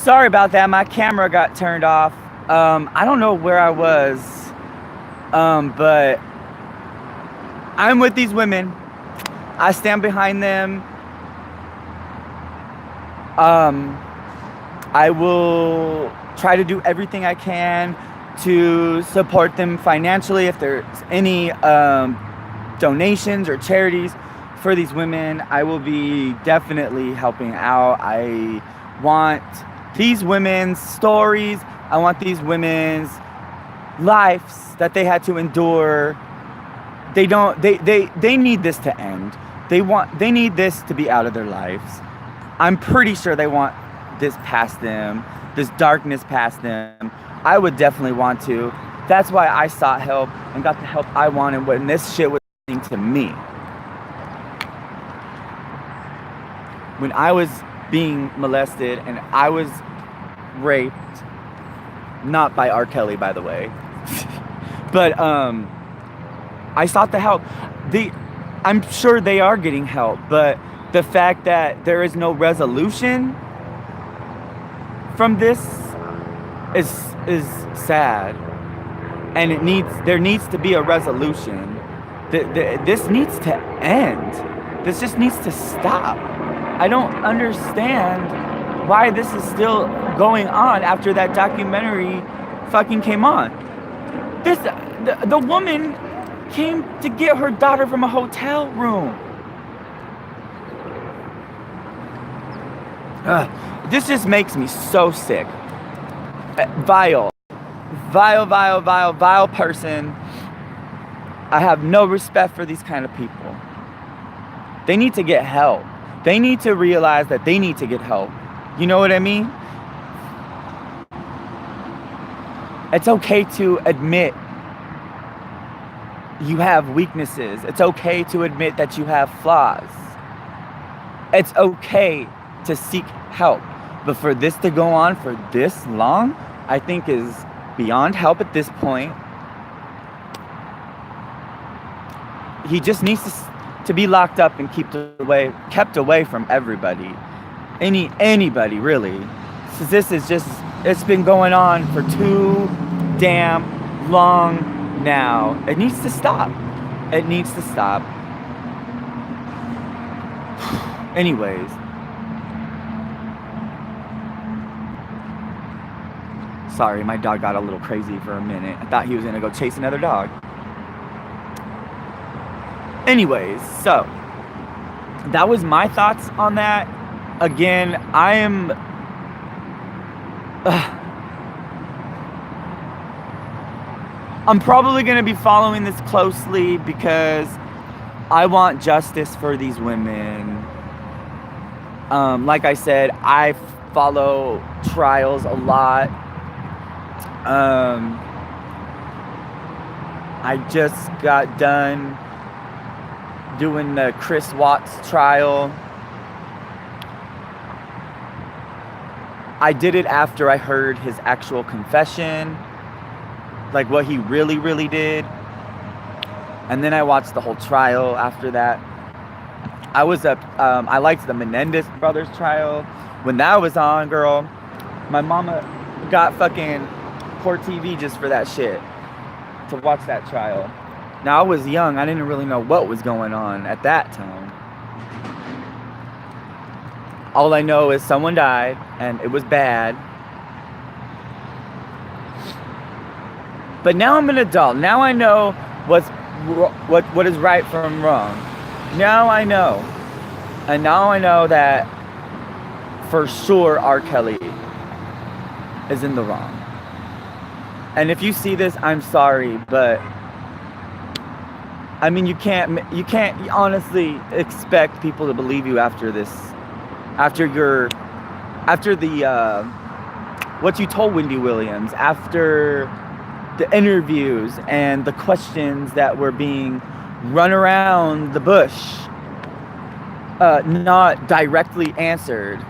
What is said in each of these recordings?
Sorry about that. My camera got turned off. I don't know where I was, but I'm with these women. I stand behind them. I will try to do everything I can to support them financially if there's any donations or charities for these women. I will be definitely helping out. I want these women's stories. I want these women's lives that they had to endure. They need this to end. They need this to be out of their lives. I'm pretty sure they want this past them, this darkness past them. I would definitely want to. That's why I sought help and got the help I wanted when this shit was happening to me. When I was being molested and I was raped, not by R. Kelly, by the way, but I sought the help. I'm sure they are getting help, but the fact that there is no resolution from this is sad, and there needs to be a resolution. This needs to end. This just needs to stop. I don't understand why this is still going on after that documentary fucking came on. The woman came to get her daughter from a hotel room. This just makes me so sick. Vile person. I have no respect for these kind of people. They need to get help. They need to realize that they need to get help. You know what I mean? It's okay to admit you have weaknesses. It's okay to admit that you have flaws. It's okay to seek help. But for this to go on for this long, I think is beyond help at this point. He just needs to be locked up and kept away from everybody. Anybody really. So this is just, it's been going on for too damn long now. It needs to stop. It needs to stop. Anyways. Sorry, my dog got a little crazy for a minute. I thought he was gonna go chase another dog. Anyways, so that was my thoughts on that. Again, I'm probably gonna be following this closely because I want justice for these women. Like I said, I follow trials a lot. I just got done doing the Chris Watts trial. I did it after I heard his actual confession, like what he really did. And then I watched the whole trial after that. I liked the Menendez brothers trial. When that was on, girl, my mama got fucking Court TV just for that shit, to watch that trial. Now, I was young. I didn't really know what was going on at that time. All I know is someone died, and it was bad. But now I'm an adult. Now I know what is right from wrong. Now I know. And now I know that for sure R. Kelly is in the wrong. And if you see this, I'm sorry, but I mean, you can't honestly expect people to believe you after this, after the what you told Wendy Williams, after the interviews and the questions that were being run around the bush, not directly answered.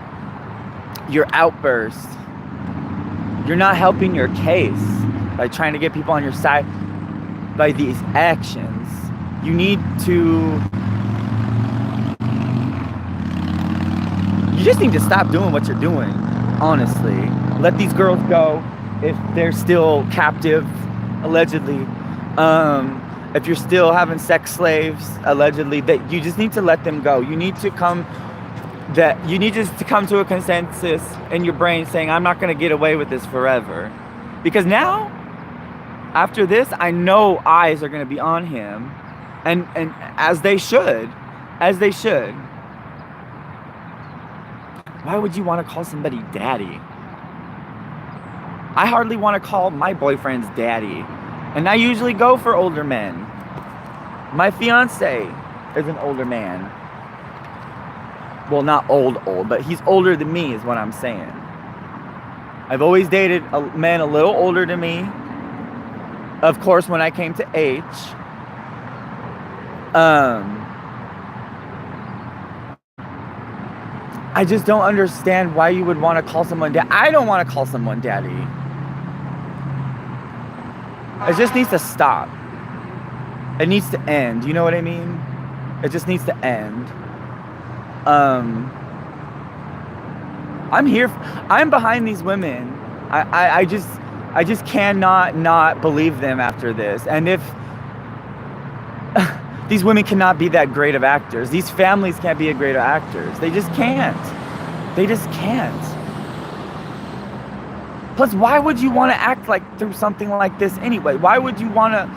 Your outburst. You're not helping your case by trying to get people on your side by these actions. You just need to stop doing what you're doing. honestly. Let these girls go if they're still captive, allegedly. If you're still having sex slaves, allegedly, that you just need to let them go. You need to come to a consensus in your brain saying, I'm not going to get away with this forever. Because now, after this, I know eyes are going to be on him, and as they should. Why would you want to call somebody daddy? I hardly want to call my boyfriends daddy, and I usually go for older men. My fiance is an older man. Well, not old, but he's older than me is what I'm saying. I've always dated men a little older than me. Of course, when I came to H, I just don't understand why you would want to call someone daddy. I don't want to call someone daddy. It just needs to stop. It needs to end. You know what I mean? It just needs to end. I'm behind these women. I just cannot not believe them after this. And if these women cannot be that great of actors, these families can't be a great of actors. They just can't. Plus, why would you want to act through something like this anyway? Why would you want to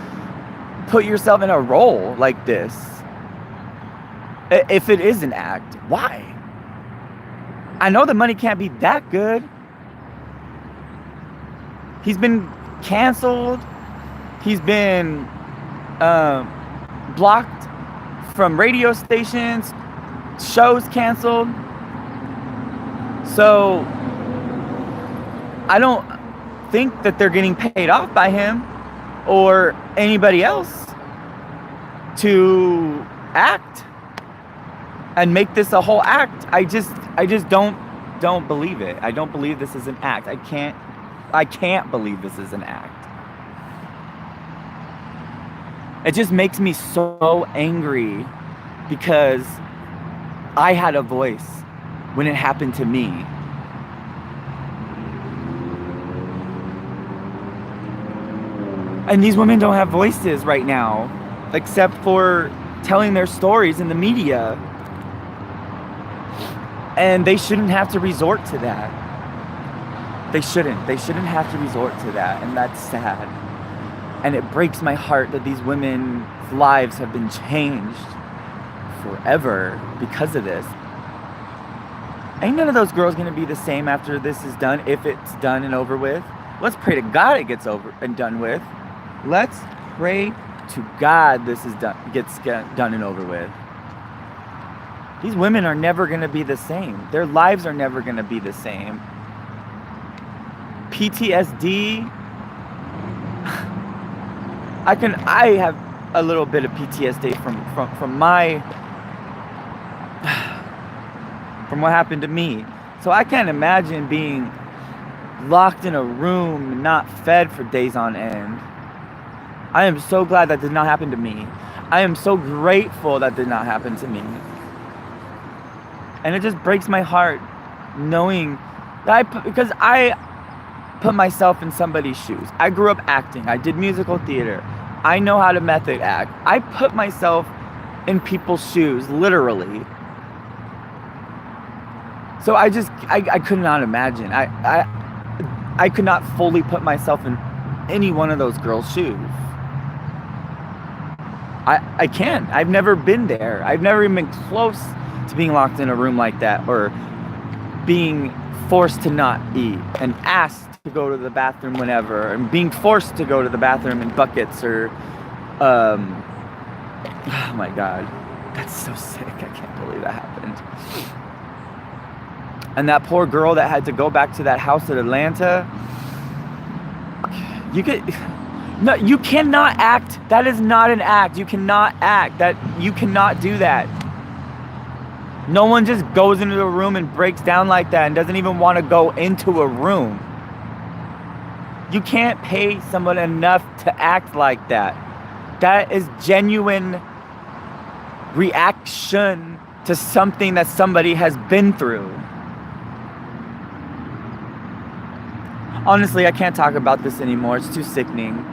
put yourself in a role like this? If it is an act, why? I know the money can't be that good. He's been canceled. He's been blocked from radio stations, shows canceled. So I don't think that they're getting paid off by him or anybody else to act and make this a whole act. I just don't believe it. I don't believe this is an act. I can't believe this is an act. It just makes me so angry because I had a voice when it happened to me. And these women don't have voices right now, except for telling their stories in the media. And they shouldn't have to resort to that. They shouldn't have to resort to that, and that's sad. And it breaks my heart that these women's lives have been changed forever because of this. Ain't none of those girls gonna be the same after this is done, if it's done and over with. Let's pray to God it gets over and done with. Let's pray to God this is gets done and over with. These women are never gonna be the same. Their lives are never gonna be the same. PTSD. I have a little bit of PTSD from what happened to me. So I can't imagine being locked in a room, not fed for days on end. I am so glad that did not happen to me. I am so grateful that did not happen to me. And it just breaks my heart knowing that because I put myself in somebody's shoes. I grew up acting. I did musical theater. I know how to method act. I put myself in people's shoes, literally. So I could not imagine. I could not fully put myself in any one of those girls' shoes. I can't. I've never been there. I've never even been close to being locked in a room like that, or being forced to not eat and asked to go to the bathroom whenever, and being forced to go to the bathroom in buckets, or oh my God, that's so sick. I can't believe that happened. And that poor girl that had to go back to that house in Atlanta. No, you cannot act. That is not an act. You cannot act. You cannot do that. No one just goes into a room and breaks down like that and doesn't even want to go into a room. You can't pay someone enough to act like that. That is genuine reaction to something that somebody has been through. Honestly, I can't talk about this anymore. It's too sickening.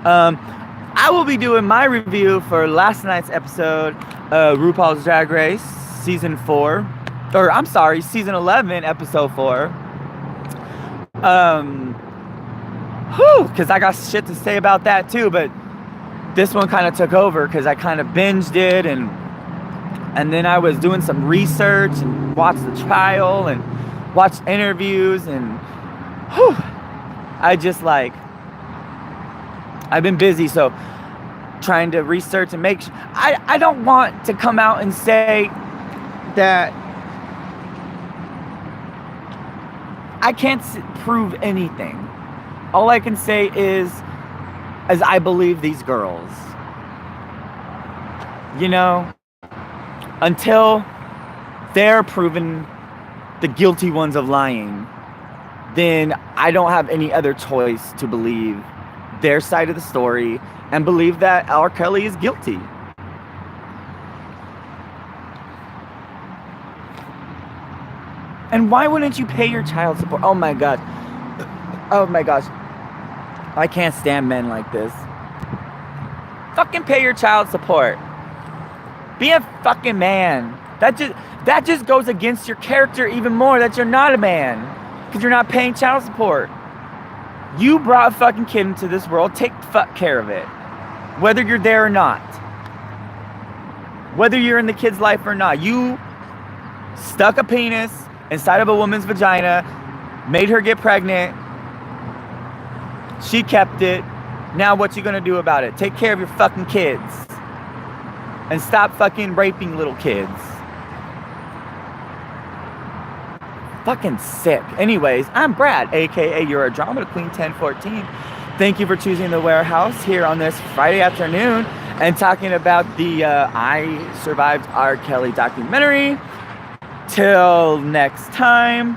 I will be doing my review for last night's episode, RuPaul's Drag Race, Season 4. Or, I'm sorry, Season 11, Episode 4. Because I got shit to say about that too, but this one kind of took over because I kind of binged it, and then I was doing some research and watched the trial and watched interviews, and I just like, I've been busy, so trying to research and make sure. I don't want to come out and say that I can't prove anything. All I can say is I believe these girls. You know, until they're proven the guilty ones of lying, then I don't have any other choice to believe their side of the story and believe that R. Kelly is guilty. And why wouldn't you pay your child support? Oh my God. Oh my gosh. I can't stand men like this. Fucking pay your child support. Be a fucking man. That just goes against your character even more, that you're not a man. Because you're not paying child support. You brought a fucking kid into this world. Take the fuck care of it. Whether you're there or not. Whether you're in the kid's life or not. You stuck a penis inside of a woman's vagina, made her get pregnant. She kept it. Now what you gonna do about it? Take care of your fucking kids. And stop fucking raping little kids. Fucking sick. Anyways, I'm Brad, aka You're a Drama Queen 1014. Thank you for choosing the Warehouse here on this Friday afternoon and talking about the I Survived R. Kelly documentary. Till next time,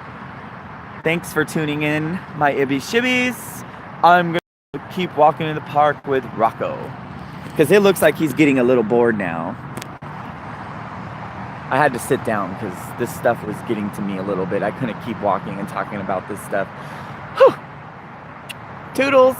thanks for tuning in, my Ibby Shibbies. I'm gonna keep walking in the park with Rocco because it looks like he's getting a little bored now. I had to sit down because this stuff was getting to me a little bit. I couldn't keep walking and talking about this stuff. Whew. Toodles.